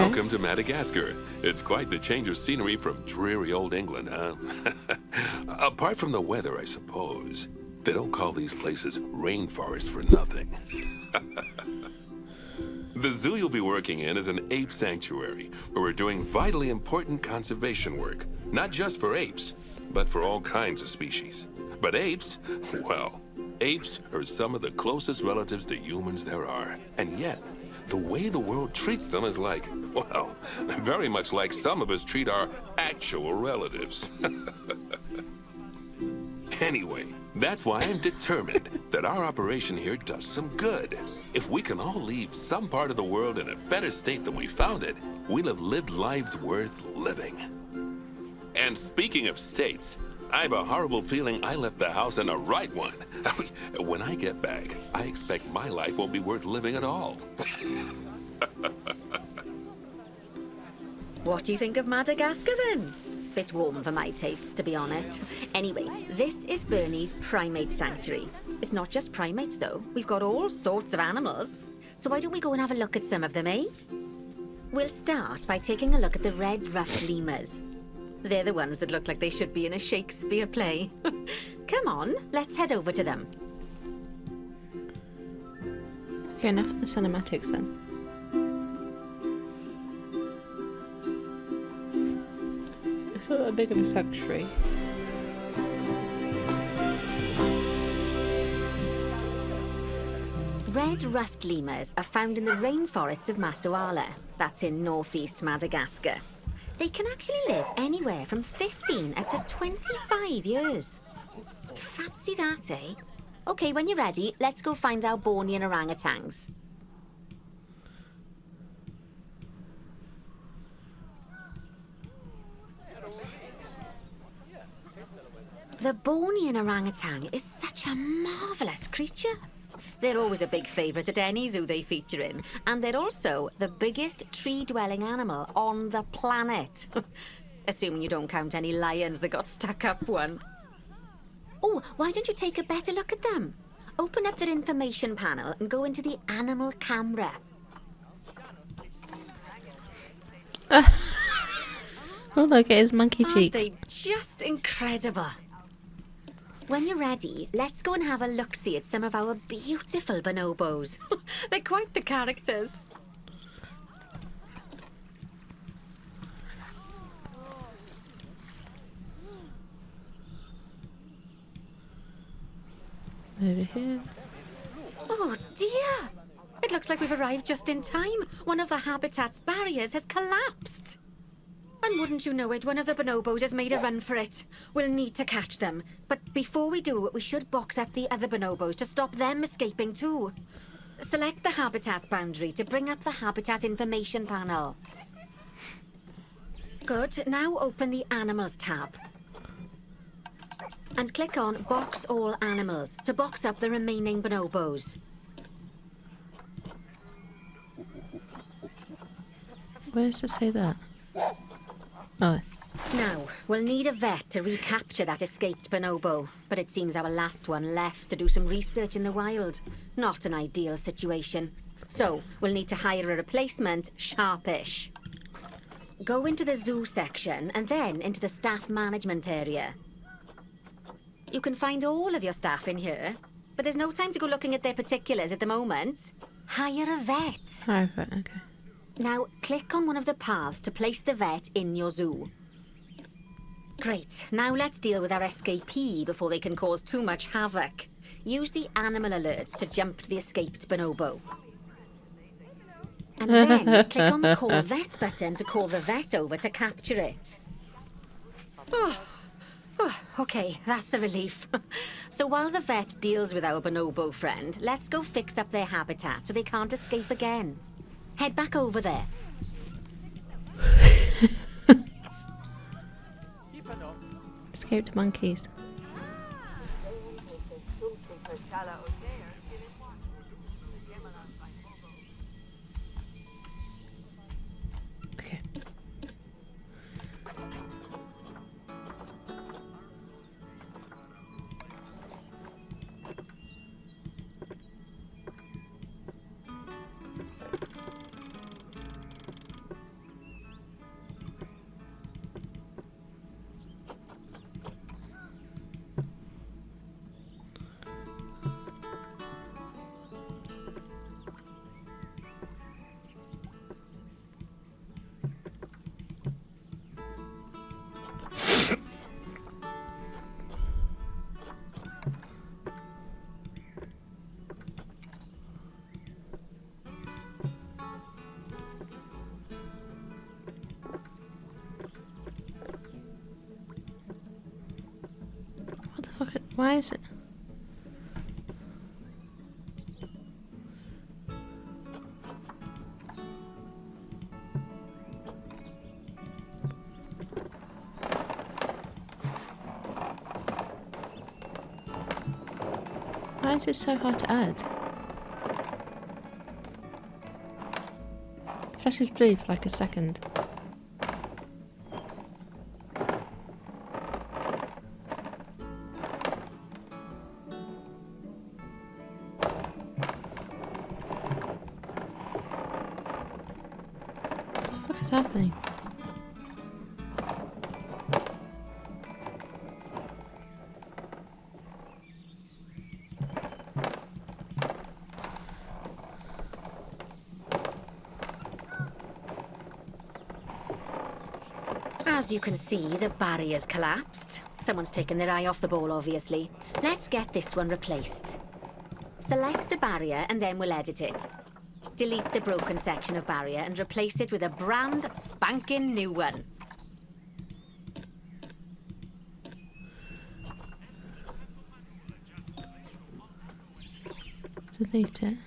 Welcome to Madagascar. It's quite the change of scenery from dreary old England, huh? Apart from the weather, I suppose. They don't call these places rainforests for nothing. The zoo you'll be working in is an ape sanctuary, where we're doing vitally important conservation work. Not just for apes, but for all kinds of species. But apes, well, apes are some of the closest relatives to humans there are. And yet, the way the world treats them is like, well, very much like some of us treat our actual relatives. Anyway, that's why I'm determined that our operation here does some good. If we can all leave some part of the world in a better state than we found it, we'll have lived lives worth living. And speaking of states, I have a horrible feeling I left the house in the right one. When I get back, I expect my life won't be worth living at all. What do you think of Madagascar, then? Bit warm for my taste, to be honest. Anyway, this is Bernie's primate sanctuary. It's not just primates, though. We've got all sorts of animals. So why don't we go and have a look at some of them, eh? We'll start by taking a look at the red-ruffed lemurs. They're the ones that look like they should be in a Shakespeare play. Come on, let's head over to them. Okay, enough of the cinematics then. It's not that big of a sanctuary. Red-ruffed lemurs are found in the rainforests of Masoala. That's in northeast Madagascar. They can actually live anywhere from 15 up to 25 years. Fancy that, eh? Okay, when you're ready, let's go find our Bornean orangutans. The Bornean orangutan is such a marvellous creature. They're always a big favourite at any zoo they feature in, and they're also the biggest tree-dwelling animal on the planet. Assuming you don't count any lions that got stuck up one. Oh, why don't you take a better look at them? Open up their information panel and go into the animal camera. Oh, look at his monkey Aren't cheeks. they just incredible? When you're ready, let's go and have a look-see at some of our beautiful bonobos. They're quite the characters. Over here. Oh dear! It looks like we've arrived just in time. One of the habitat's barriers has collapsed. And wouldn't you know it, one of the bonobos has made a run for it. We'll need to catch them. But before we do, we should box up the other bonobos to stop them escaping too. Select the habitat boundary to bring up the habitat information panel. Good. Now open the Animals tab. And click on Box All Animals to box up the remaining bonobos. Where does it say that? Oh, Now, we'll need a vet to recapture that escaped bonobo, but it seems our last one left to do some research in the wild. Not an ideal situation. So, we'll need to hire a replacement, sharpish. Go into the zoo section and then into the staff management area. You can find all of your staff in here, but there's no time to go looking at their particulars at the moment. Hire a vet. perfect, okay. Now, click on one of the paths to place the vet in your zoo. Great. Now let's deal with our escapee before they can cause too much havoc. Use the animal alerts to jump to the escaped bonobo. And then click on the Call Vet button to call the vet over to capture it. Oh, okay, that's the relief. So while the vet deals with our bonobo friend, let's go fix up their habitat so they can't escape again. Head back over there. Escaped monkeys. Okay. Why is it? Why is it so hard to add? Flashes blue for like a second. What the fuck is happening? As you can see, the barrier's collapsed. Someone's taken their eye off the ball, obviously. Let's get this one replaced. Select the barrier and then we'll edit it. Delete the broken section of barrier and replace it with a brand spanking new one. Delete it.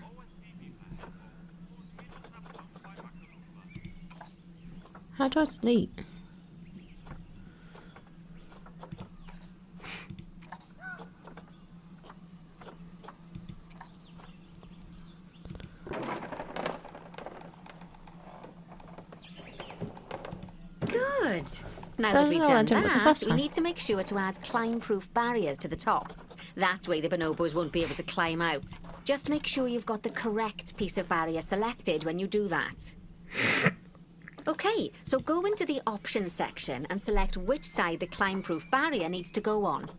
How do I delete? Good. Now So that we've now done I don't know what the that, fuss we on. need to make sure to add climb-proof barriers to the top. That way the bonobos won't be able to climb out. Just make sure you've got the correct piece of barrier selected when you do that. Okay, so go into the options section and select which side the climb-proof barrier needs to go on.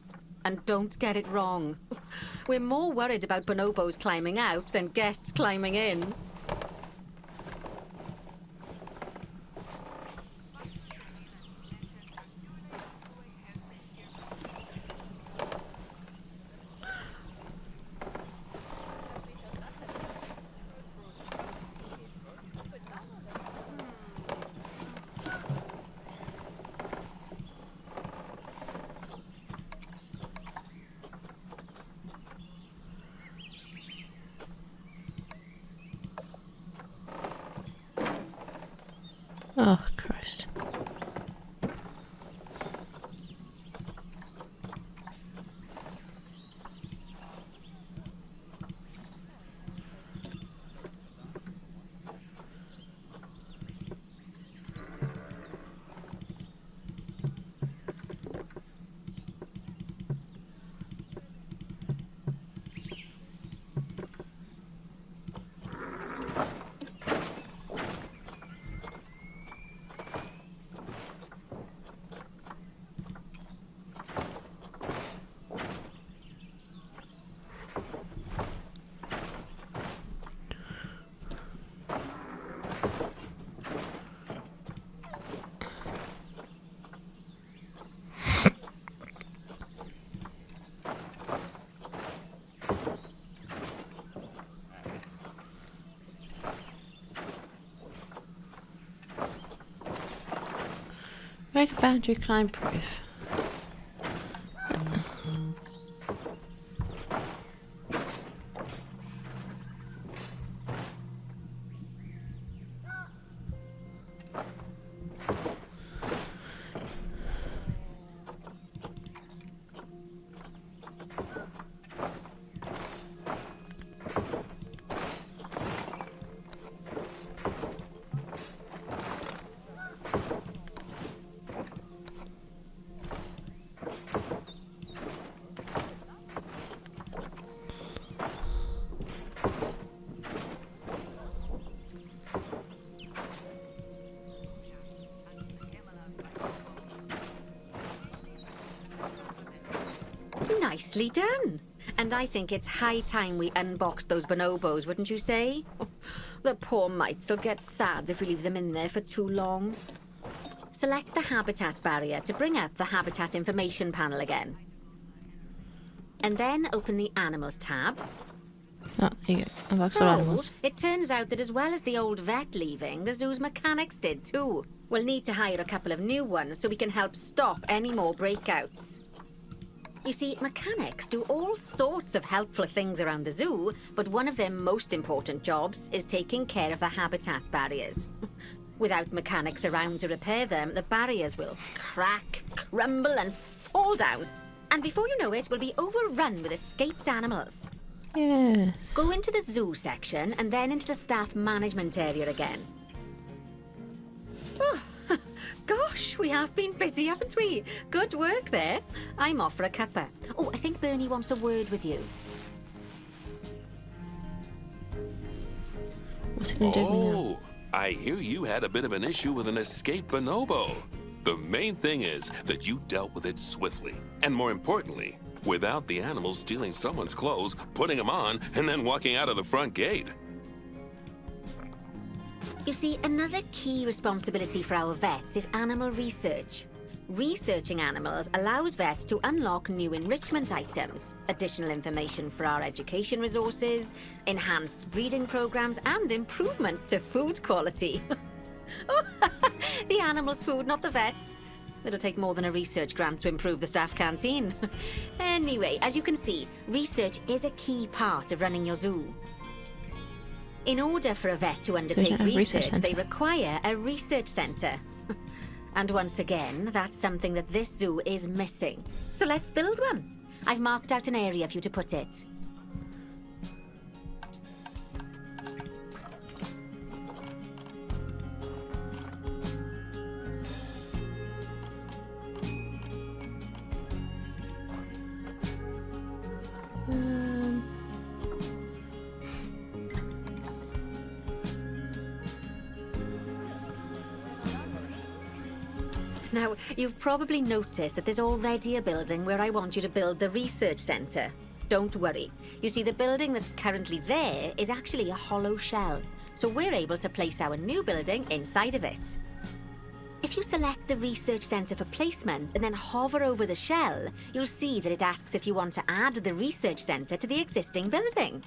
And don't get it wrong. We're more worried about bonobos climbing out than guests climbing in. Oh, Christ. Make a boundary climb proof. Nicely done. And I think it's high time we unboxed those bonobos, wouldn't you say? The poor mites will get sad if we leave them in there for too long. Select the habitat barrier to bring up the habitat information panel again. And then open the animals tab. Oh, there you go. Unbox all animals. It turns out that as well as the old vet leaving, the zoo's mechanics did too. We'll need to hire a couple of new ones so we can help stop any more breakouts. You see, mechanics do all sorts of helpful things around the zoo, but one of their most important jobs is taking care of the habitat barriers. Without mechanics around to repair them, the barriers will crack, crumble, and fall down. And before you know it, we'll be overrun with escaped animals. Yes. Go into the zoo section and then into the staff management area again. Oh, gosh, we have been busy, haven't we? Good work there. I'm off for a cuppa. Oh, I think Bernie wants a word with you. What's he going to do with me now? Oh, I hear you had a bit of an issue with an escaped bonobo. The main thing is that you dealt with it swiftly. And more importantly, without the animal stealing someone's clothes, putting them on, and then walking out of the front gate. You see, another key responsibility for our vets is animal research. Researching animals allows vets to unlock new enrichment items, additional information for our education resources, enhanced breeding programs, and improvements to food quality. Oh, the animals' food, not the vets. It'll take more than a research grant to improve the staff canteen. Anyway, as you can see, research is a key part of running your zoo. In order for a vet to undertake have a research research, they centre. require a research centre. And once again, that's something that this zoo is missing. So let's build one. I've marked out an area for you to put it. Now, you've probably noticed that there's already a building where I want you to build the research centre. Don't worry. You see, the building that's currently there is actually a hollow shell, so we're able to place our new building inside of it. If you select the research centre for placement and then hover over the shell, you'll see that it asks if you want to add the research centre to the existing building.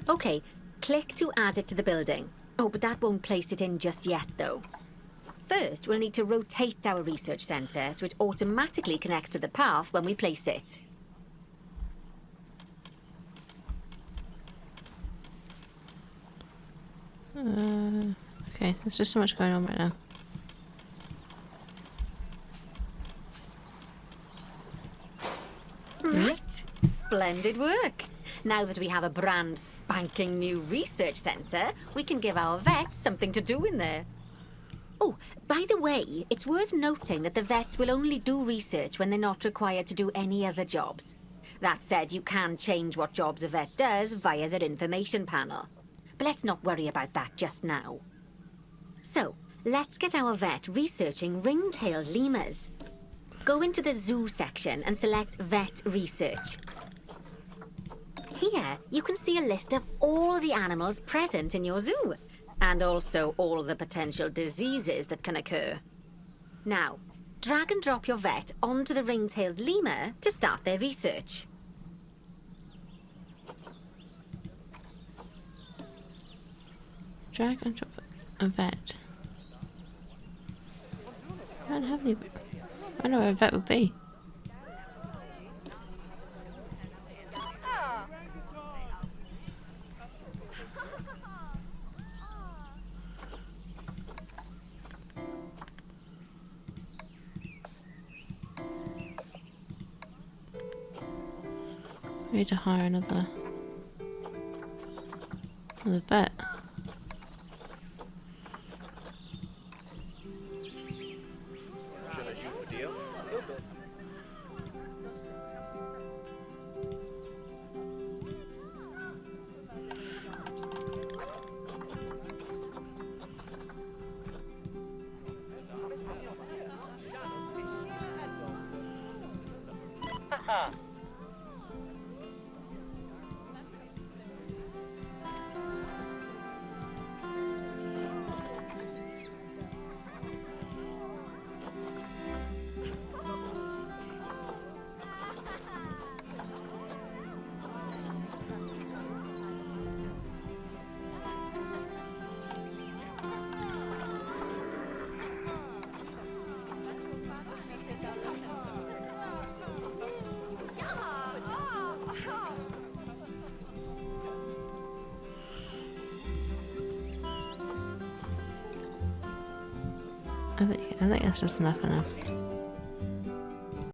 Okay, click to add it to the building. Oh, but that won't place it in just yet, though. First, we'll need to rotate our research centre so it automatically connects to the path when we place it. Okay, there's just so much going on right now. Right. Splendid work. Now that we have a brand spanking new research centre, we can give our vets something to do in there. Oh, by the way, it's worth noting that the vets will only do research when they're not required to do any other jobs. That said, you can change what jobs a vet does via their information panel. But let's not worry about that just now. So, let's get our vet researching ring-tailed lemurs. Go into the zoo section and select Vet Research. Here, you can see a list of all the animals present in your zoo, and also all the potential diseases that can occur. Now, drag and drop your vet onto the ring-tailed lemur to start their research. Drag and drop a vet. I don't have any. I know where a vet would be. We need to hire another vet. I think that's just enough for now.